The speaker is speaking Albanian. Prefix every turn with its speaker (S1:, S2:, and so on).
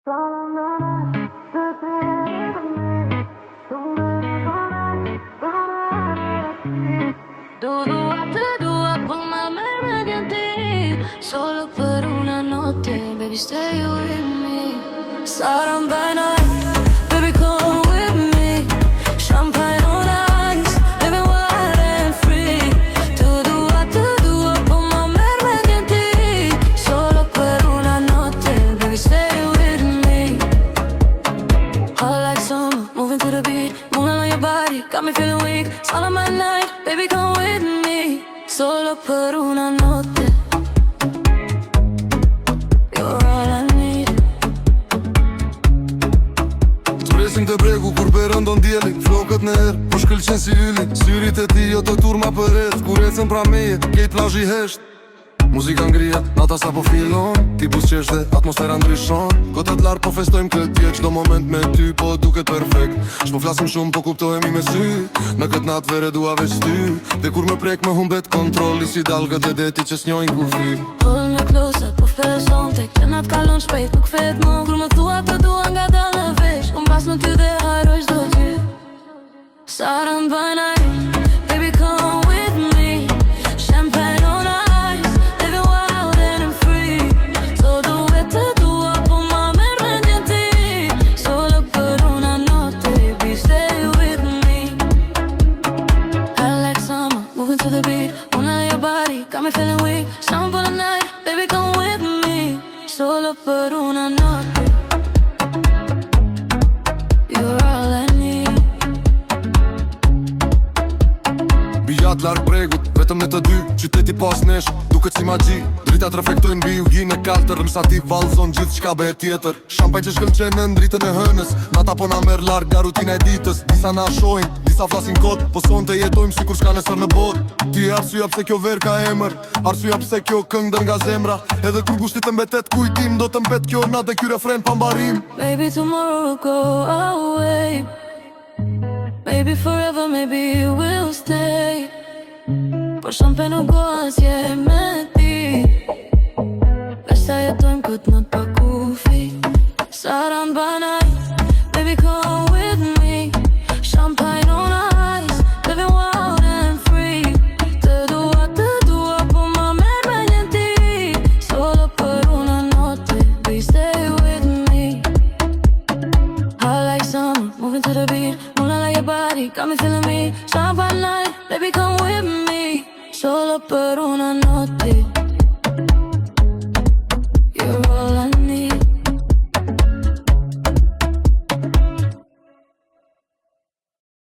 S1: Te dua con la mente en ti, solo per una notte, baby stay with me. Saran by night, baby come with me. Champagne on ice, living wild and free. Te dua con la mente en ti, solo per una notte, baby stay with me. Hot like summer, moving to the beat, moving on your body, got me feeling weak. It's all on my night, baby come with me. Solo per una notte, you're all I need.
S2: Zbresim të bregu kur përëndon djeli, flokët në herë, po shkëlqen si yli. Syrit e ti jo të turma për et, kur ecën pra meje, kejt plazhi hesht. Muzika ngrihet, nata sa po fillon, ti bus qesh dhe atmosfera ndryshon. Gotat lartë po festojmë këtë jetë, çdo moment me ty po duket perfekt. Shpo flasim shumë po kuptohemi me sy, në këtë natë vere dua veç ty. Dhe kur më prek më humbet kontrolli, si dalgët e deti që s'njojnë kur fy.
S1: Pull me closer, po feleson tek, që natë kalon shpejt, nuk fet më. Kur më thua të dua nga dal në vesh, unë pas në ty dhe haroj çdo gjë. Saran by night, baby come with me. Champagne on ice, living wild and free. So te dua con la mente en ti, solo per una notte, baby stay with me. I like summer, moving to the beat, moving your body, got me feeling weak. Summer for the night, baby come with me, solo per una notte. You're all I need.
S2: Bijat larg bregut, vetëm në të dy, qyteti pas nesh, duket si magji. Dritat reflektojnë mbi ujin e kaltër, msa ti vallzon gjithë çka bëhet tjetër. Shampaj që shkëlqen në ndritën e hënës, nata po na merr larg nga rutina e ditës. Disa na shohin, disa flasin kot, po sonte jetojmë sikur s'ka nesër në botë. Ti e arsyeja pse kjo verë ka emër, arsyeja pse kjo këngë dër nga zemra. Edhe kur gushti të mbetet kujtim, do të mbet kjo natë dhe ky refren pa mbarim.
S1: Maybe tomorrow will go away, maybe forever, maybe we'll stay. Por champagne nuk go asje me ti, veç ta jetojmë këtë natë pa kufi. Saran by night, baby come with me. Champagne on ice, living wild and free. Te dua po ma merr me një ti, solo per una notte, baby stay with me. I like summer, moving to the beat, moving like your body, got me feeling me. Champagne night, baby come with me, solo per una notte.